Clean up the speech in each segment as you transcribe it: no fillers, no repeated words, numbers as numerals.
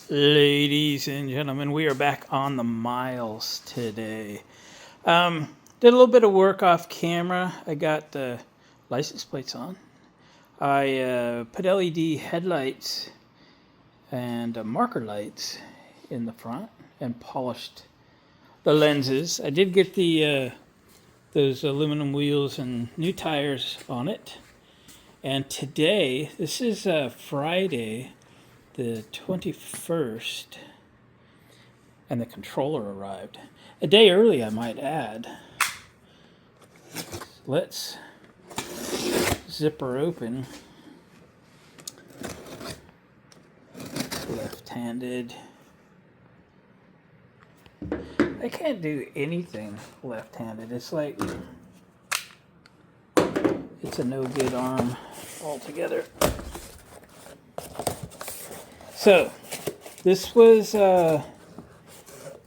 Ladies and gentlemen, we are back on the miles today. Did a little bit of work off camera. I got the license plates on. I put LED headlights and marker lights in the front and polished the lenses. I did get the those aluminum wheels and new tires on it. And today, this is Friday, the 21st, and the controller arrived. A day early, I might add. Let's zip her open. Left-handed. I can't do anything left-handed. It's like it's a no good arm altogether. So this was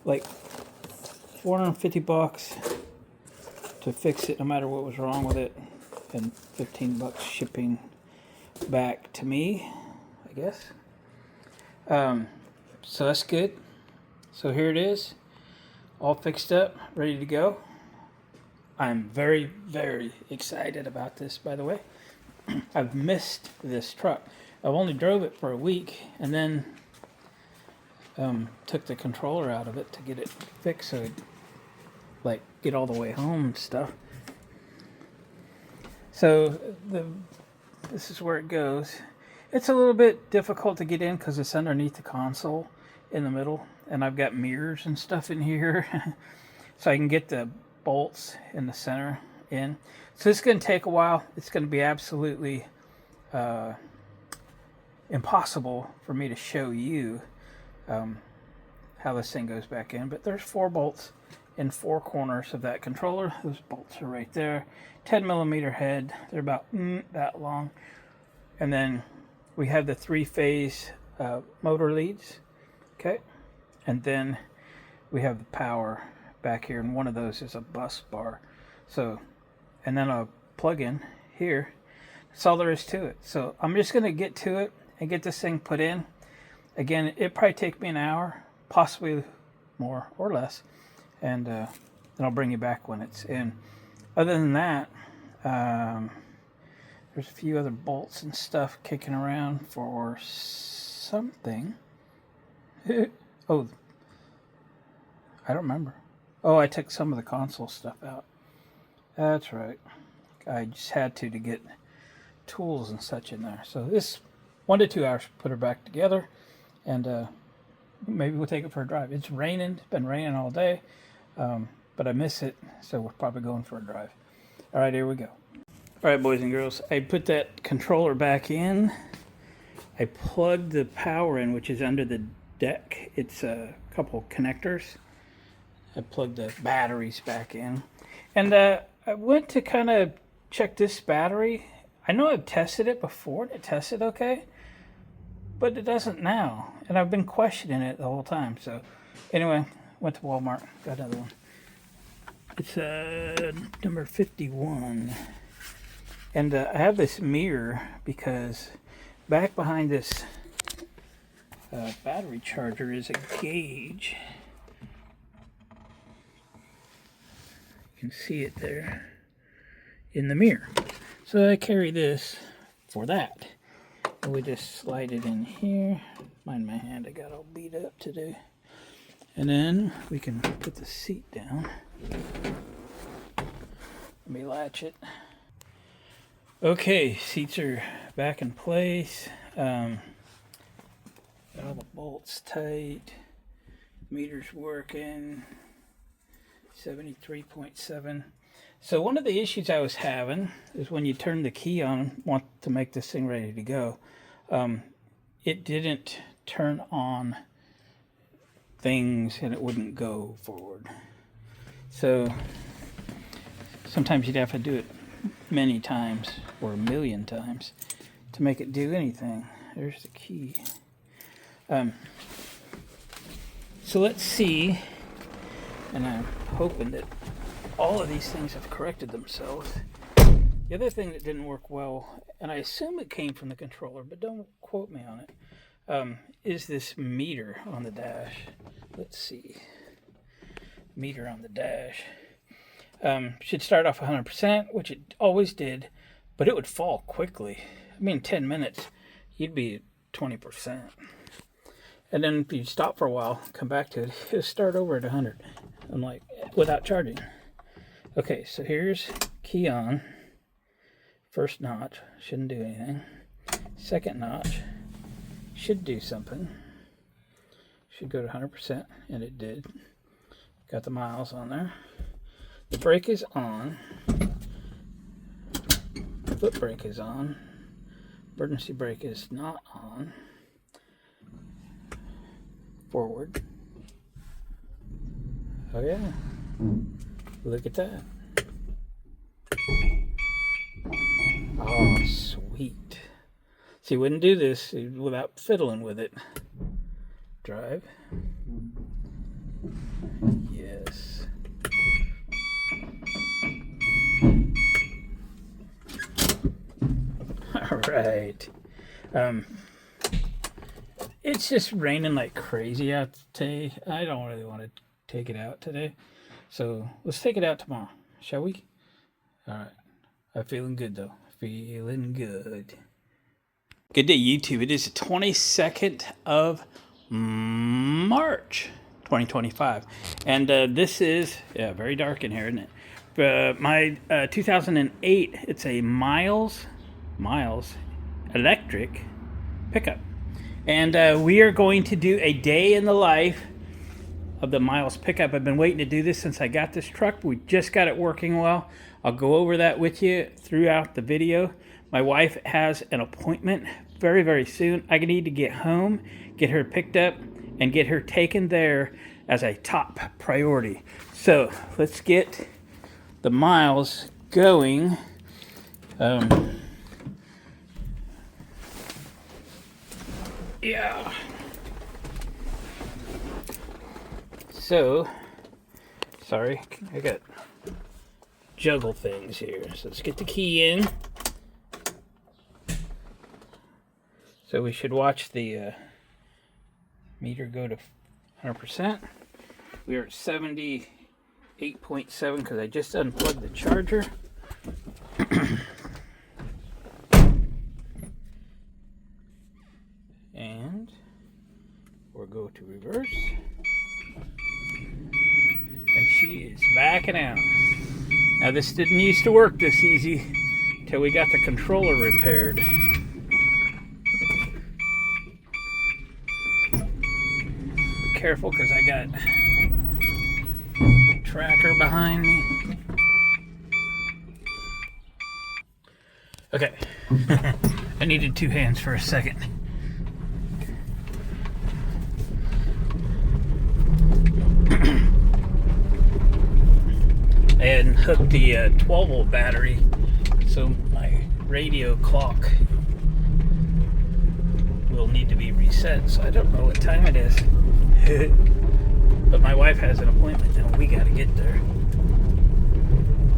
like $450 to fix it, no matter what was wrong with it, and $15 shipping back to me, I guess. So that's good. So here it is, all fixed up, ready to go. I'm very, very excited about this, by the way. I've missed this truck. I've only drove it for a week, and then took the controller out of it to get it fixed, so it'd, like, get all the way home and stuff. So this is where it goes. It's a little bit difficult to get in because it's underneath the console in the middle, and I've got mirrors and stuff in here, so I can get the bolts in the center in. So it's going to take a while. It's going to be absolutely impossible for me to show you how this thing goes back in, but there's 4 bolts in 4 corners of that controller. Those bolts are right there. 10mm head. They're about that long. And then we have the 3-phase motor leads. Okay. And then we have the power back here, and one of those is a bus bar. So, and then a plug-in here. That's all there is to it. So I'm just going to get to it and get this thing put in. Again, it probably take me an hour, possibly more or less, and then I'll bring you back when it's in. Other than that, there's a few other bolts and stuff kicking around for something. Oh, I don't remember. Oh, I took some of the console stuff out. That's right. I just had to get tools and such in there. So this 1 to 2 hours, put her back together, and maybe we'll take it for a drive. It's raining. It's been raining all day, but I miss it, so we're probably going for a drive. All right, here we go. All right, boys and girls, I put that controller back in. I plugged the power in, which is under the deck. It's a couple connectors. I plugged the batteries back in. And I went to kind of check this battery. I know I've tested it before, and it tested okay, but it doesn't now. And I've been questioning it the whole time. So anyway, went to Walmart, got another one. It's number 51. And I have this mirror because back behind this battery charger is a gauge. You can see it there in the mirror. So I carry this for that. And we just slide it in here. Mind my hand, I got all beat up today. And then we can put the seat down. Let me latch it. Okay, seats are back in place. Got all the bolts tight. Meter's working. 73.7. So one of the issues I was having is when you turn the key on, want to make this thing ready to go, it didn't turn on things and it wouldn't go forward. So sometimes you'd have to do it many times or a million times to make it do anything. There's the key. So let's see, and I'm hoping that all of these things have corrected themselves. The other thing that didn't work well, and I assume it came from the controller, but don't quote me on it. is this meter on the dash. Let's see. Meter on the dash. Should start off 100%, which it always did, but it would fall quickly. I mean, 10 minutes, you'd be at 20%. And then if you stop for a while, come back to it, it'll start over at 100. I'm like, without charging. Okay, so here's key on. First notch, shouldn't do anything. Second notch, should do something. Should go to 100%, and it did. Got the miles on there. The brake is on. Foot brake is on. Emergency brake is not on. Forward. Oh yeah. Look at that. Oh, sweet. See, wouldn't do this without fiddling with it. Drive. Yes. All right. It's just raining like crazy out today. I don't really want to take it out today. So let's take it out tomorrow, shall we? All right. I'm feeling good though. Feeling good. Good day, YouTube. It is the 22nd of March, 2025. And this is, very dark in here, isn't it? My 2008, it's a Miles electric pickup. And we are going to do a day in the life of the Miles pickup. I've been waiting to do this since I got this truck. We just got it working well. I'll go over that with you throughout the video. My wife has an appointment very, very soon. I need to get home, get her picked up, and get her taken there as a top priority. So let's get the Miles going. Yeah. So, sorry, I got juggle things here. So let's get the key in. So we should watch the meter go to 100%. We are at 78.7 because I just unplugged the charger. And we'll go to reverse. And she is backing out. Now this didn't used to work this easy till we got the controller repaired. Be careful because I got a tracker behind me. Okay. I needed two hands for a second. And hooked the 12-volt battery, so my radio clock will need to be reset. So I don't know what time it is, but my wife has an appointment and we got to get there.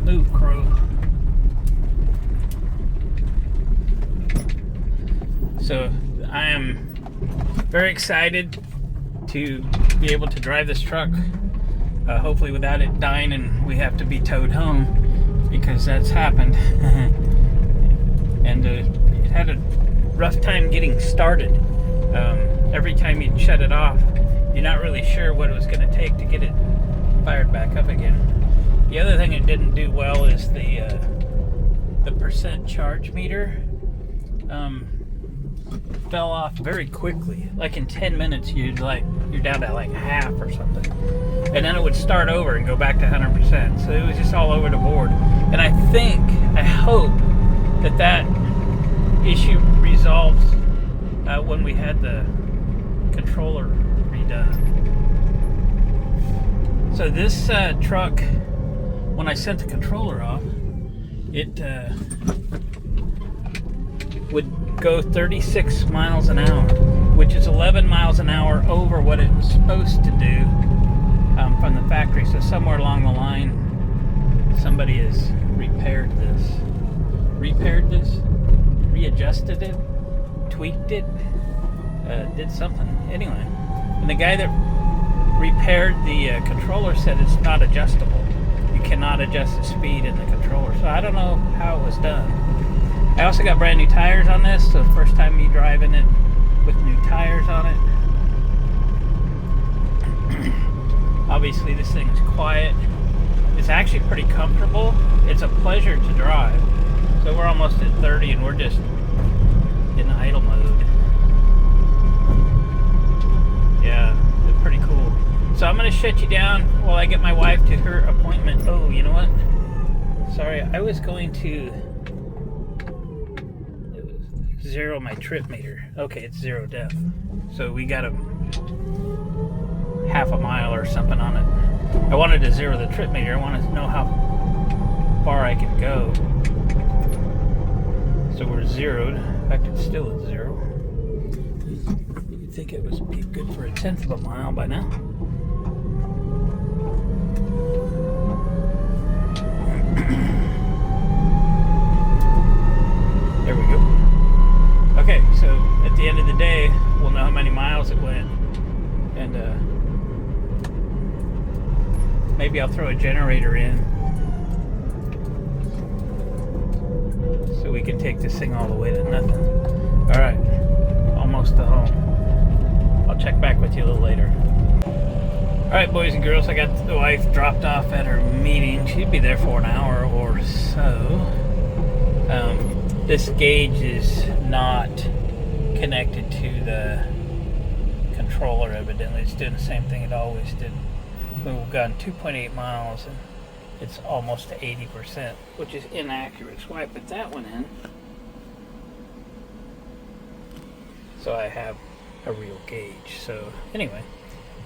Move, Crow. So I am very excited to be able to drive this truck. Hopefully without it dying and we have to be towed home, because that's happened. And it had a rough time getting started. Every time you'd shut it off, you're not really sure what it was going to take to get it fired back up again. The other thing it didn't do well is the percent charge meter fell off very quickly. Like in 10 minutes you're down to like half or something, and then it would start over and go back to 100%. So it was just all over the board. And I hope that issue resolves when we had the controller redone. So this truck, when I sent the controller off, it would go 36 miles an hour, which is 11 miles an hour over what it was supposed to do from the factory. So somewhere along the line, somebody has readjusted it, tweaked it. did something. Anyway, and the guy that repaired the controller said it's not adjustable. You cannot adjust the speed in the controller. So I don't know how it was done. I also got brand new tires on this, so first time me driving it with new tires on it. Obviously this thing is quiet. It's actually pretty comfortable. It's a pleasure to drive. So we're almost at 30 and we're just in idle mode. Yeah, it's pretty cool. So I'm gonna shut you down while I get my wife to her appointment. Oh, you know what? Sorry, I was going to zero my trip meter. Okay, it's zero def. So we got a half a mile or something on it. I wanted to zero the trip meter. I wanted to know how far I could go. So we're zeroed. In fact, it's still at 0. You'd think it was good for 1/10 of a mile by now. There we go. Okay, so at the end of the day, we'll know how many miles it went. And maybe I'll throw a generator in so we can take this thing all the way to nothing. Alright, almost to home. I'll check back with you a little later. Alright, boys and girls, I got the wife dropped off at her meeting. She'd be there for an hour or so. This gauge is not connected to the controller, evidently. It's doing the same thing it always did. We've gone 2.8 miles and it's almost to 80%, which is inaccurate. So I put that one in so I have a real gauge. So anyway,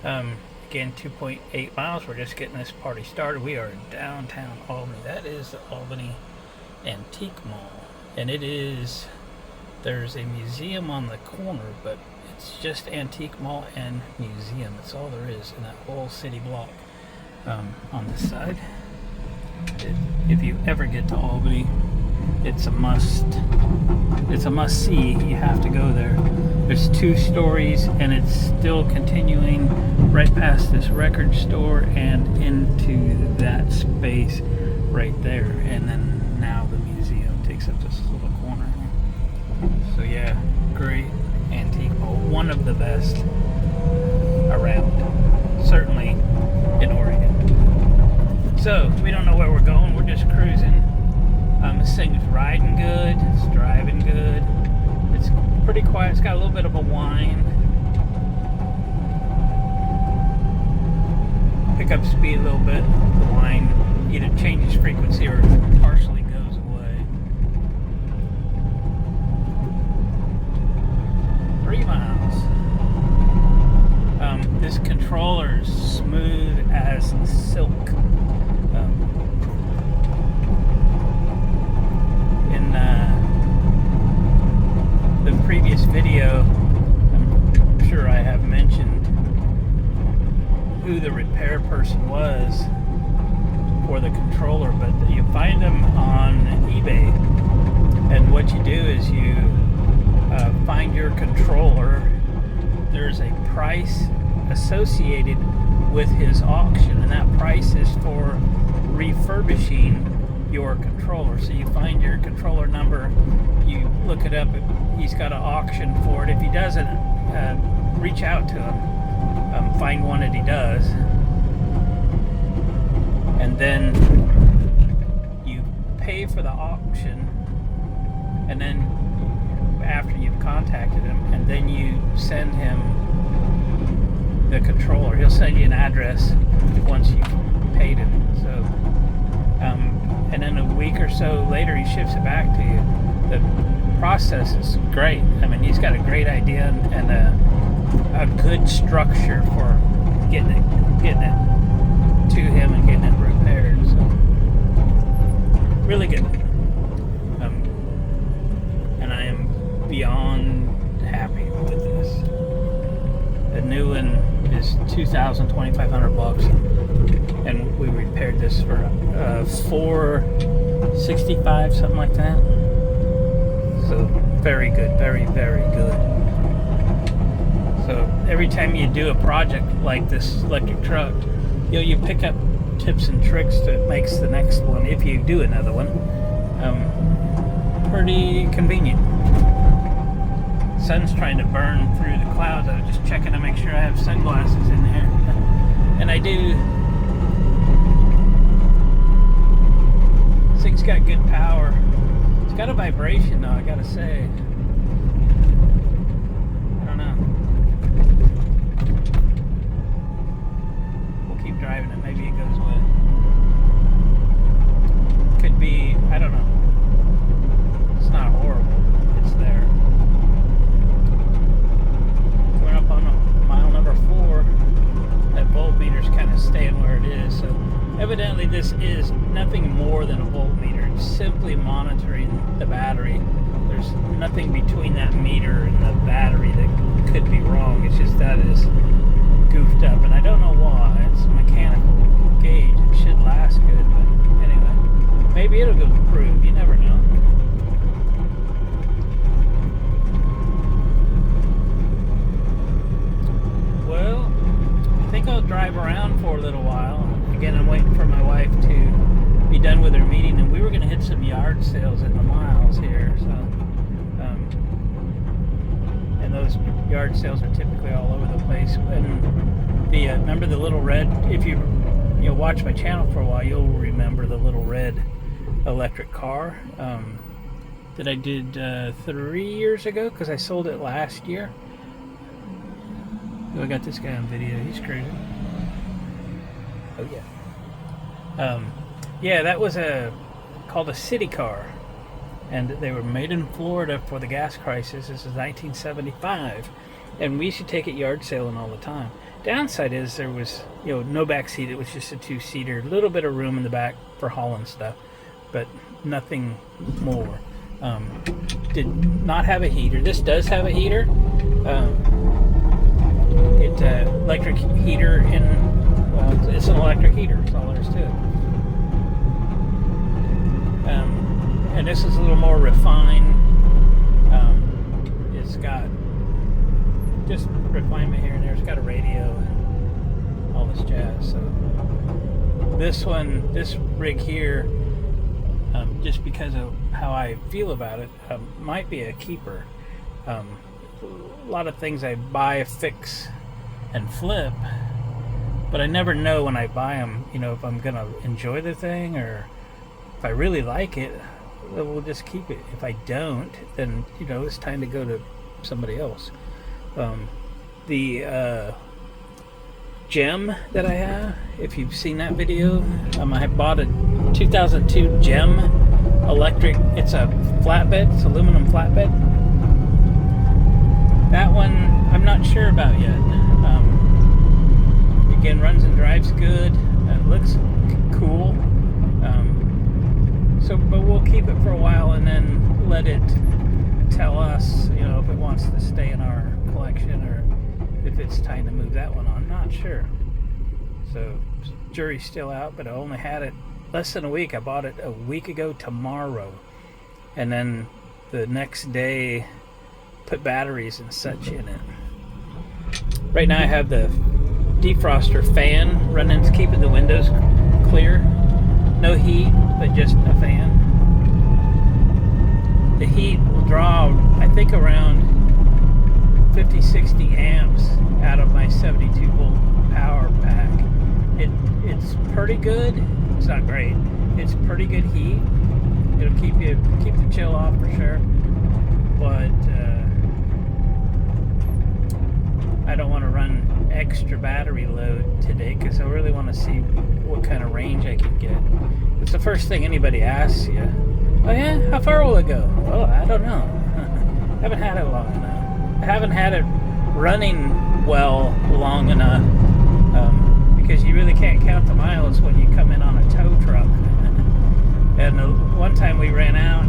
again, 2.8 miles. We're just getting this party started. We are in downtown Albany. That is the Albany Antique Mall. And there's a museum on the corner, but it's just Antique Mall and museum. That's all there is in that whole city block. On this side, if you ever get to Albany, it's a must see. You have to go there. There's 2 stories and it's still continuing right past this record store and into that space right there, and then now the museum takes up this little corner. So yeah, great antique mall, one of the best around, certainly in Oregon. So we don't know where we're going, we're just cruising. This thing is riding good, it's driving good, it's pretty quiet, it's got a little bit of a whine. Pick up speed a little bit, the whine either changes frequency or partially goes away. 3 miles. This controller is smooth as silk. In the previous video, I'm sure I have mentioned who the repair person was for the controller, but you find them on eBay, and what you do is you find your controller. There's a price associated with his auction, and that price is for refurbishing your controller. So you find your controller number, you look it up, he's got an auction for it. If he doesn't, reach out to him, find one that he does, and then you pay for the auction, and then after you've contacted him, and then you send him the controller. He'll send you an address once you've paid him. So and then a week or so later he ships it back to you. The process is great. I mean, he's got a great idea and a good structure for getting it to him and getting it repaired. So really good. And I am beyond happy with this. The new one is $2,500, and we repaired this for $465, something like that. So very good, very, very good. So every time you do a project like this electric truck, you pick up tips and tricks that makes the next one, if you do another one, pretty convenient. Sun's trying to burn through the clouds. I was just checking to make sure I have sunglasses in there, and I do. This thing's got good power. It's got a vibration though, I gotta say. I don't know. We'll keep driving it. Maybe it goes away. Could be, I don't know. It's not horrible. It's there. Coming up on mile number 4. That voltmeter's kind of staying where it is. So evidently this is nothing more than a voltmeter. It's simply monitoring the battery. There's nothing between that meter and the battery that could be wrong. It's just that is goofed up, and I don't know why. It's a mechanical gauge. It should last good, but anyway, maybe it'll go improve. You never know. Well, I think I'll drive around for a little while. Again, I'm waiting for my wife to be done with her meeting, and we were going to hit some yard sales in the miles here. So, and those yard sales are typically all over the place. And the remember the little red? If you watch my channel for a while, you'll remember the little red electric car that I did 3 years ago, because I sold it last year. Oh, I got this guy on video. He's crazy. Oh yeah. Yeah, that was called a city car, and they were made in Florida for the gas crisis. This is 1975, and we used to take it yard sailing all the time. Downside is there was no back seat. It was just a 2-seater, a little bit of room in the back for hauling stuff, but nothing more. Did not have a heater. This does have a heater. It's electric heater in. Well, it's an electric heater. That's all there is to it. And this is a little more refined. It's got just refinement here and there. It's got a radio and all this jazz. So this rig here, just because of how I feel about it, might be a keeper. A lot of things I buy, fix, and flip, but I never know when I buy them, if I'm gonna enjoy the thing, or if I really like it, we'll just keep it. If I don't, then it's time to go to somebody else. The Gem that I have, if you've seen that video, I bought a 2002 Gem electric. It's a flatbed. It's aluminum flatbed. That one I'm not sure about yet. Again, runs and drives good. It looks cool. But we'll keep it for a while and then let it tell us, if it wants to stay in our collection or if it's time to move that one on. Not sure. So jury's still out, but I only had it less than a week. I bought it a week ago tomorrow, and then the next day put batteries and such in it. Right now I have the defroster fan running, it's keeping the windows clear. No heat, but just a fan. The heat will draw, I think, around 50-60 amps out of my 72 volt power pack. It's pretty good. It's not great. It's pretty good heat. It'll keep the chill off for sure. But I don't want to run extra battery load today because I really want to see what kind of range I can get. It's the first thing anybody asks you. Oh yeah? How far will it go? Oh, I don't know. I haven't had it long enough. I haven't had it running well long enough, because you really can't count the miles when you come in on a tow truck. And one time we ran out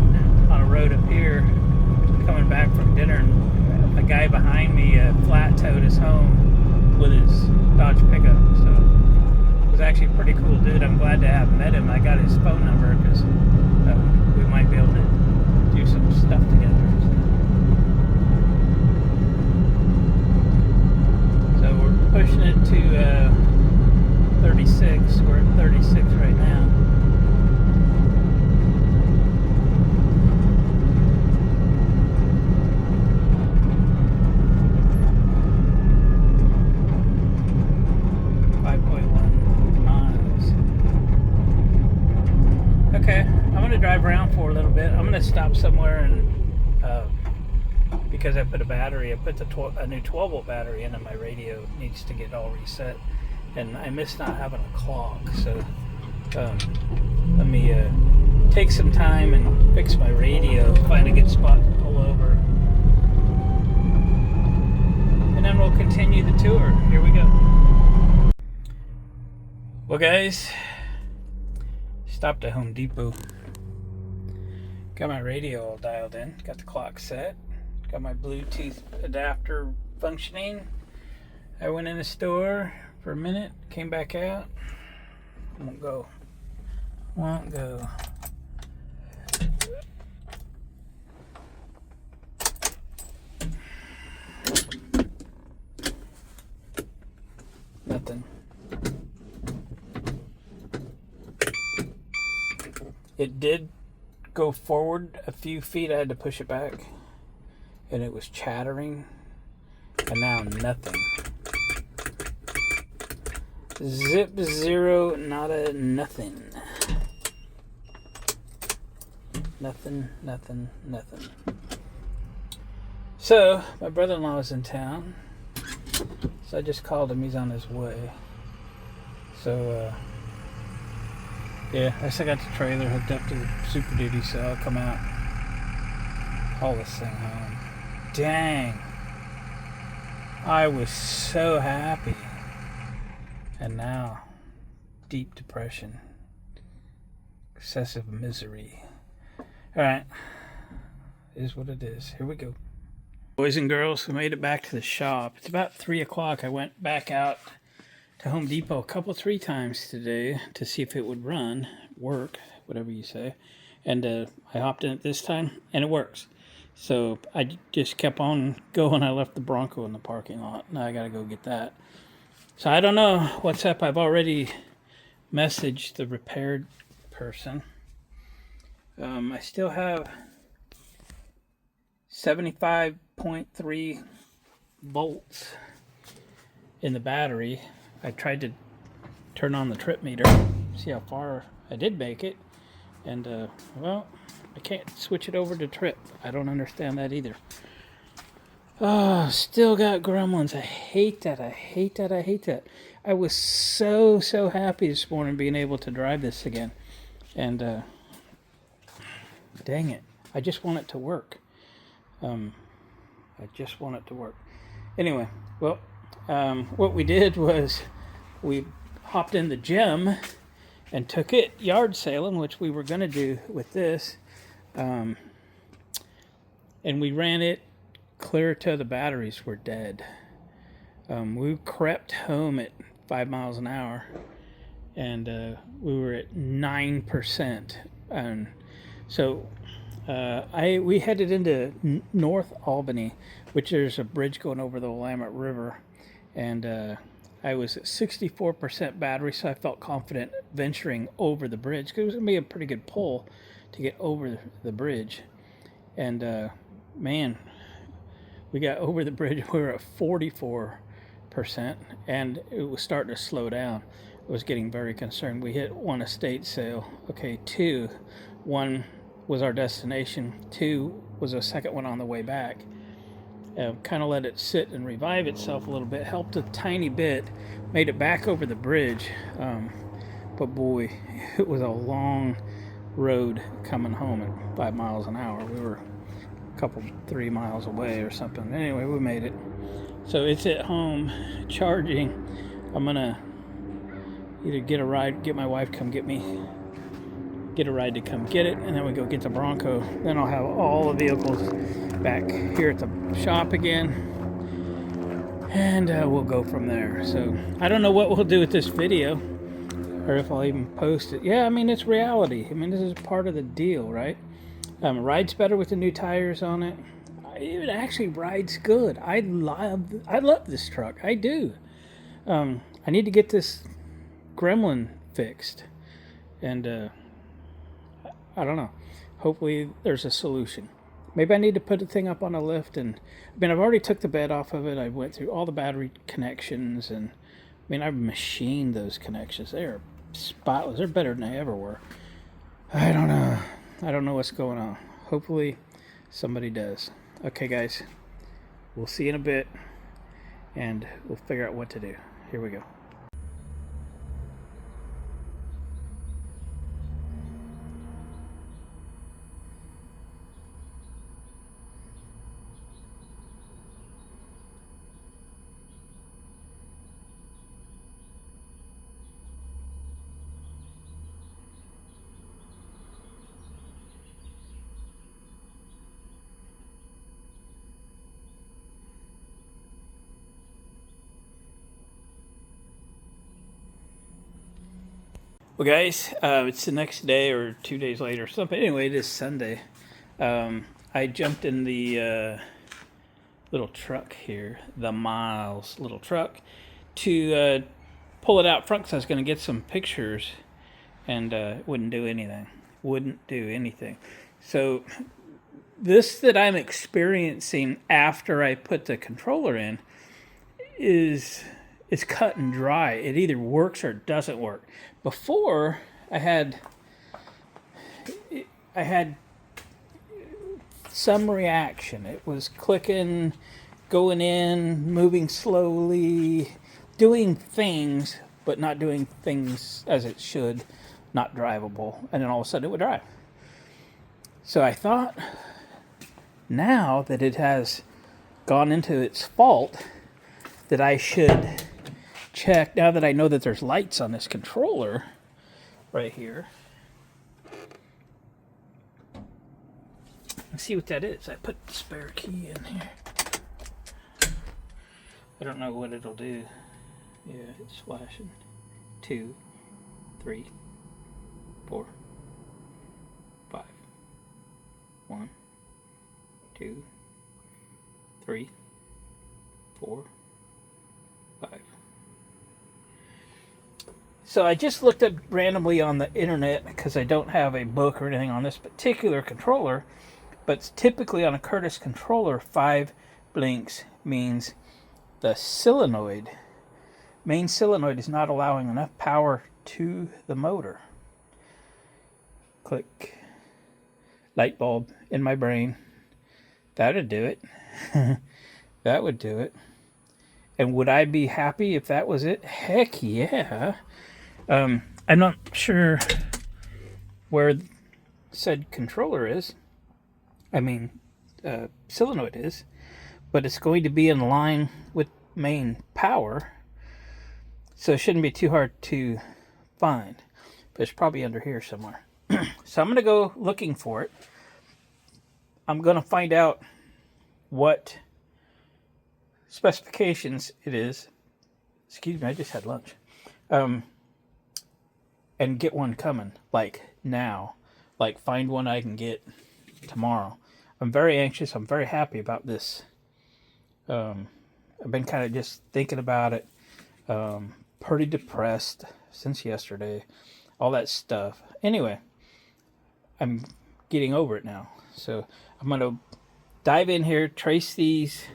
on a road up here coming back from dinner, and a guy behind me flat towed us home with his Dodge pickup. So it was actually a pretty cool dude. I'm glad to have met him. I got his phone number because we might be able to do some stuff together. So. pushing it to 36. We're at 36 right now. Okay, I'm going to drive around for a little bit. I'm going to stop somewhere and because I put a a new 12 volt battery in, and my radio needs to get all reset, and I miss not having a clock. So let me take some time and fix my radio, find a good spot to pull over, and then we'll continue the tour. Here we go. Well, guys, stopped at Home Depot. Got my radio all dialed in. Got the clock set. Got my Bluetooth adapter functioning. I went in the store for a minute, came back out. Won't go. Nothing. It did go forward a few feet. I had to push it back, and it was chattering, and now nothing. Zip, zero, nada, nothing. Nothing. So my brother-in-law is in town, so I just called him. He's on his way. So yeah, I still got the trailer hooked up to the Super Duty, so I'll come out, haul this thing home. Dang. I was so happy. And now, deep depression. Excessive misery. Alright. Is what it is. Here we go. Boys and girls, we made it back to the shop. It's about 3 o'clock. I went back out to Home Depot three times today to see if it would work, whatever you say. And I hopped in it this time, and it works. So I just kept on going. I left the Bronco in the parking lot. Now I got to go get that. So I don't know what's up. I've already messaged the repaired person. I still have 75.3 volts in the battery. I tried to turn on the trip meter, see how far I did make it, and well, I can't switch it over to trip. I don't understand that either. Oh, still got gremlins. I hate that. I was so happy this morning being able to drive this again, and dang it, I just want it to work. Anyway, well, what we did was we hopped in the gym and took it yard saling, which we were going to do with this, and we ran it clear till the batteries were dead. We crept home at 5 miles an hour, and we were at 9%. And so we headed into North Albany, which there's a bridge going over the Willamette River, and I was at 64% battery, so I felt confident venturing over the bridge, because it was going to be a pretty good pull to get over the bridge. And man, we got over the bridge. We were at 44%, and it was starting to slow down. I was getting very concerned. We hit one estate sale. Okay, 2. 1 was our destination. 2 was a second one on the way back. Kind of let it sit and revive itself a little bit. Helped a tiny bit. Made it back over the bridge. But boy, it was a long road coming home at 5 miles an hour. We were a 3 miles away or something. Anyway, we made it. So it's at home charging. I'm gonna either get a ride, get my wife to come get me, get a ride to come get it, and then we go get the Bronco. Then I'll have all the vehicles back here at the shop again, and we'll go from there. So I don't know what we'll do with this video, or if I'll even post it. Yeah, I mean, it's reality. I mean, this is part of the deal, right? Rides better with the new tires on it. It actually rides good. I love this truck. I do. I need to get this gremlin fixed, and I don't know. Hopefully, there's a solution. Maybe I need to put the thing up on a lift, and I mean, I've already took the bed off of it. I went through all the battery connections, and I mean, I've machined those connections. They're spotless. They're better than they ever were. I don't know. I don't know what's going on. Hopefully, somebody does. Okay, guys. We'll see you in a bit, and we'll figure out what to do. Here we go. Well, guys, it's the next day or 2 days later or something. Anyway, it is Sunday. I jumped in the little truck here, the Miles little truck, to pull it out front because I was going to get some pictures, and it wouldn't do anything. Wouldn't do anything. So this that I'm experiencing after I put the controller in is cut and dry. It either works or it doesn't work. Before I had some reaction. It was clicking, going in, moving slowly, doing things, but not doing things as it should, not drivable, and then all of a sudden it would drive. So I thought, now that it has gone into its fault, that I should check, now that I know that there's lights on this controller right here. Let's see what that is. I put the spare key in here. I don't know what it'll do. Yeah, it's flashing. 2, 3, 4, 5. 1, 2, 3, 4, 5. So I just looked up randomly on the internet because I don't have a book or anything on this particular controller, but typically on a Curtis controller, 5 blinks means the solenoid, main solenoid, is not allowing enough power to the motor. Click. Light bulb in my brain. That'd do it. That would do it. And would I be happy if that was it? Heck yeah. I'm not sure where said controller is. I mean, solenoid is. But it's going to be in line with main power. So it shouldn't be too hard to find. But it's probably under here somewhere. So I'm going to go looking for it. I'm going to find out what specifications it is. Excuse me, I just had lunch. And get one coming, like now. Like find one I can get tomorrow. I'm very anxious. I'm very happy about this. I've been kind of just thinking about it. Pretty depressed since yesterday. All that stuff. Anyway, I'm getting over it now. So I'm going to dive in here, trace these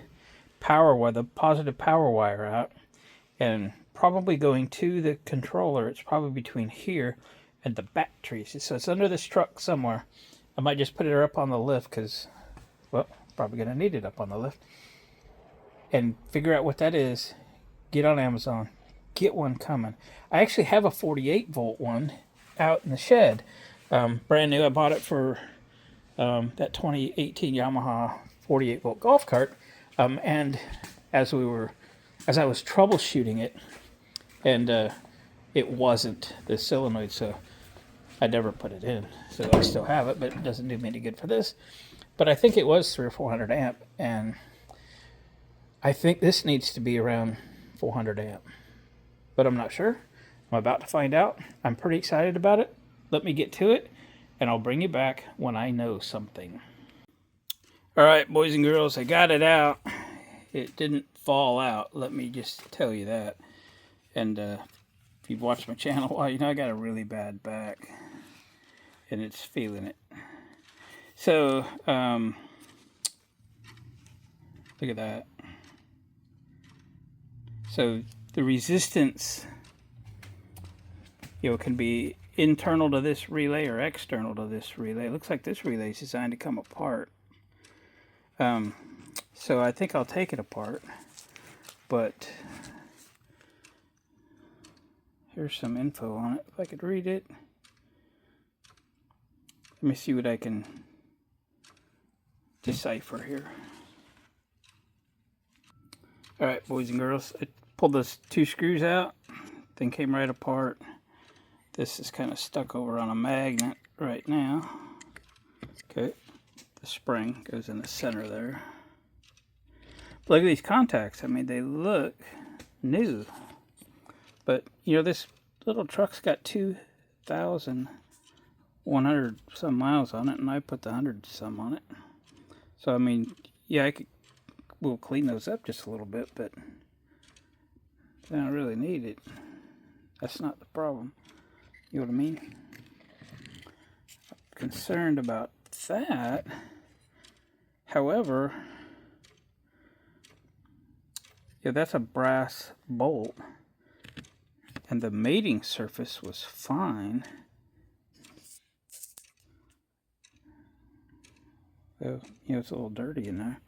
the positive power wire out, and probably going to the controller. It's probably between here and the batteries. So it's under this truck somewhere. I might just put it up on the lift because, well, probably going to need it up on the lift. And figure out what that is. Get on Amazon. Get one coming. I actually have a 48 volt one out in the shed. Brand new. I bought it for that 2018 Yamaha 48 volt golf cart. And as I was troubleshooting it, and it wasn't the solenoid, so I never put it in. So I still have it, but it doesn't do me any good for this. But I think it was 300 or 400 amp, and I think this needs to be around 400 amp. But I'm not sure. I'm about to find out. I'm pretty excited about it. Let me get to it, and I'll bring you back when I know something. All right, boys and girls, I got it out. It didn't fall out. Let me just tell you that. And if you've watched my channel a while, you know I got a really bad back. And it's feeling it. So, look at that. So the resistance, you know, can be internal to this relay or external to this relay. It looks like this relay is designed to come apart. So I think I'll take it apart. But here's some info on it. If I could read it. Let me see what I can decipher here. Alright, boys and girls, I pulled those 2 screws out, thing came right apart. This is kind of stuck over on a magnet right now. Okay, the spring goes in the center there. But look at these contacts, I mean, they look new. But, you know, this little truck's got 2,100 some miles on it, and I put the 100 some on it. So, I mean, yeah, we'll clean those up just a little bit, but I don't really need it. That's not the problem. You know what I mean? I'm concerned about that. However, yeah, that's a brass bolt, and the mating surface was fine. So, you know, it's a little dirty in there.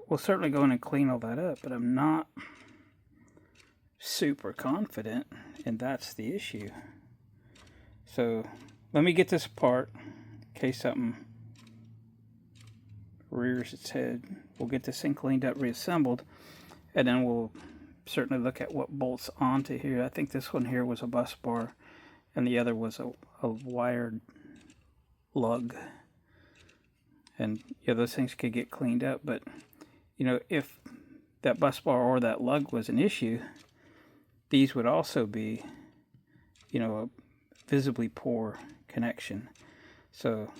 We'll certainly go in and clean all that up, but I'm not super confident, and that's the issue. So let me get this apart in case something rears its head. We'll get this thing cleaned up, reassembled, and then we'll certainly look at what bolts onto here. I think this one here was a bus bar, and the other was a wired lug. And yeah, those things could get cleaned up, but you know, if that bus bar or that lug was an issue, these would also be, you know, a visibly poor connection. So,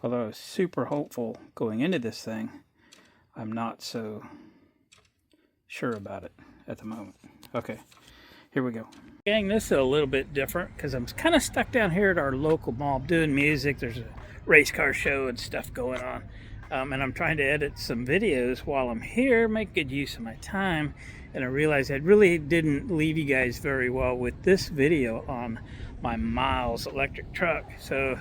although I was super hopeful going into this thing, I'm not so sure about it at the moment. Okay, here we go. Gang, this is a little bit different because I'm kind of stuck down here at our local mall doing music. There's a race car show and stuff going on, and I'm trying to edit some videos while I'm here, make good use of my time. And I realized I really didn't leave you guys very well with this video on my Miles electric truck. So,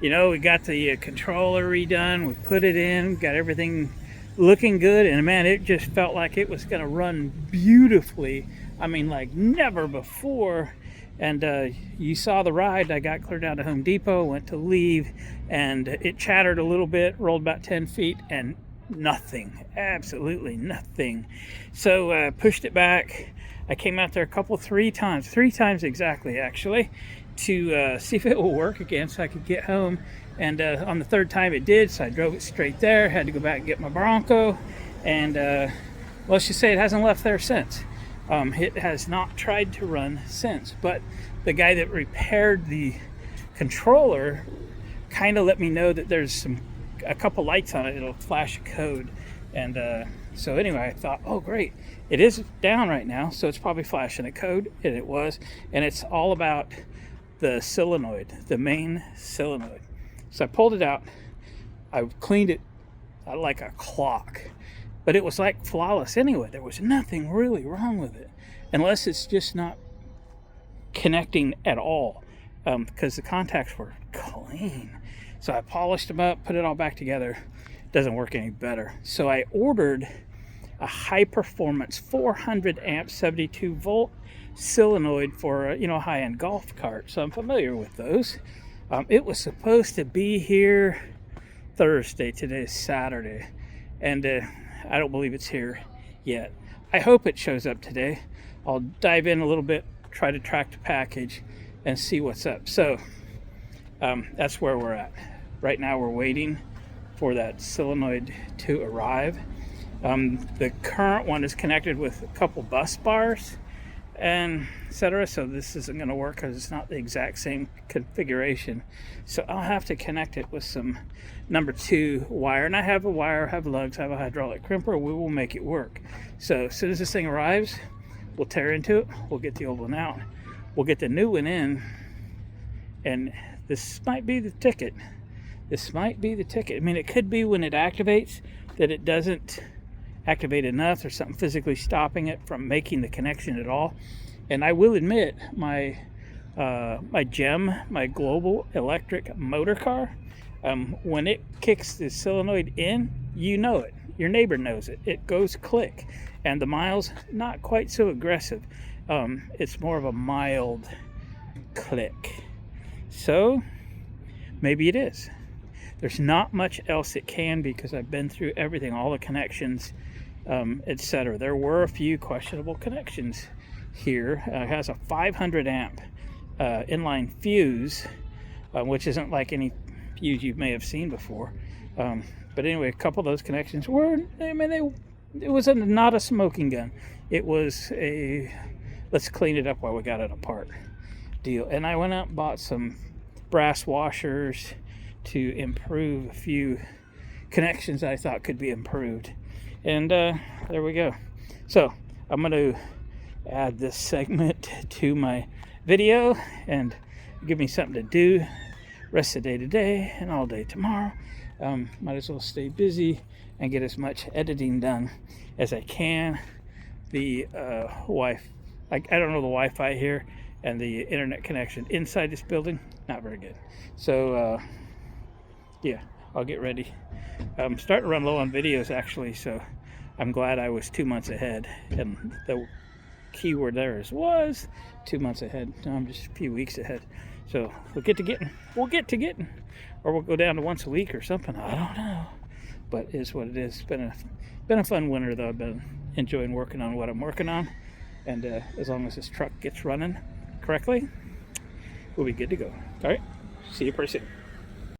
you know, we got the controller redone, we put it in, got everything looking good, and man, it just felt like it was gonna run beautifully. I mean, like never before. And you saw the ride. I got clear down to Home Depot, went to leave, and it chattered a little bit, rolled about 10 feet, and nothing, absolutely nothing. So pushed it back. I came out there three times exactly, actually, to see if it will work again so I could get home. And on the 3rd time it did, so I drove it straight there, had to go back and get my Bronco, and let's just say it hasn't left there since. It has not tried to run since, but the guy that repaired the controller kind of let me know that there's a couple lights on it. It'll flash a code, and so anyway, I thought, oh great, it is down right now, so it's probably flashing a code, and it was, and it's all about the solenoid, the main solenoid. So I pulled it out, I cleaned it like a clock. But it was like flawless anyway. There was nothing really wrong with it, unless it's just not connecting at all, because the contacts were clean. So I polished them up, put it all back together. Doesn't work any better. So I ordered a high performance 400 amp 72 volt solenoid for a high-end golf cart. So I'm familiar with those. It was supposed to be here Thursday. Today is Saturday, and I don't believe it's here yet. I hope it shows up today. I'll dive in a little bit, try to track the package, and see what's up. So that's where we're at. Right now we're waiting for that solenoid to arrive. The current one is connected with a couple bus bars and etc. So this isn't going to work because it's not the exact same configuration. So I'll have to connect it with some number 2 wire. And I have a wire, I have lugs, I have a hydraulic crimper. We will make it work. So as soon as this thing arrives, We'll tear into it. We'll get the old one out. We'll get the new one in. And this might be the ticket. This might be the ticket. I mean, it could be when it activates that it doesn't activate enough. There's something physically stopping it from making the connection at all. And I will admit, my GEM, my Global Electric Motor Car, when it kicks the solenoid in, you know it. Your neighbor knows it. It goes click. And the miles, not quite so aggressive. It's more of a mild click. So, maybe it is. There's not much else it can because I've been through everything, all the connections, etc. There were a few questionable connections here. It has a 500 amp inline fuse, which isn't like any fuse you may have seen before. But anyway, a couple of those connections were, I mean, it was not a smoking gun. It was a let's clean it up while we got it apart deal. And I went out and bought some brass washers to improve a few connections I thought could be improved. And there we go. So I'm going to add this segment to my video and give me something to do rest of the day today and all day tomorrow. Might as well stay busy and get as much editing done as I can. The Wi-Fi, I don't know the Wi-Fi here, and the internet connection inside this building, not very good. So yeah, I'll get ready. I'm starting to run low on videos actually, so I'm glad I was 2 months ahead. And the keyword there is was 2 months ahead. No, I'm just a few weeks ahead. So we'll get to getting, or we'll go down to once a week or something. I don't know, but it is what it is. It's been a fun winter though. I've been enjoying working on what I'm working on, and as long as this truck gets running correctly, we'll be good to go. All right, see you pretty soon.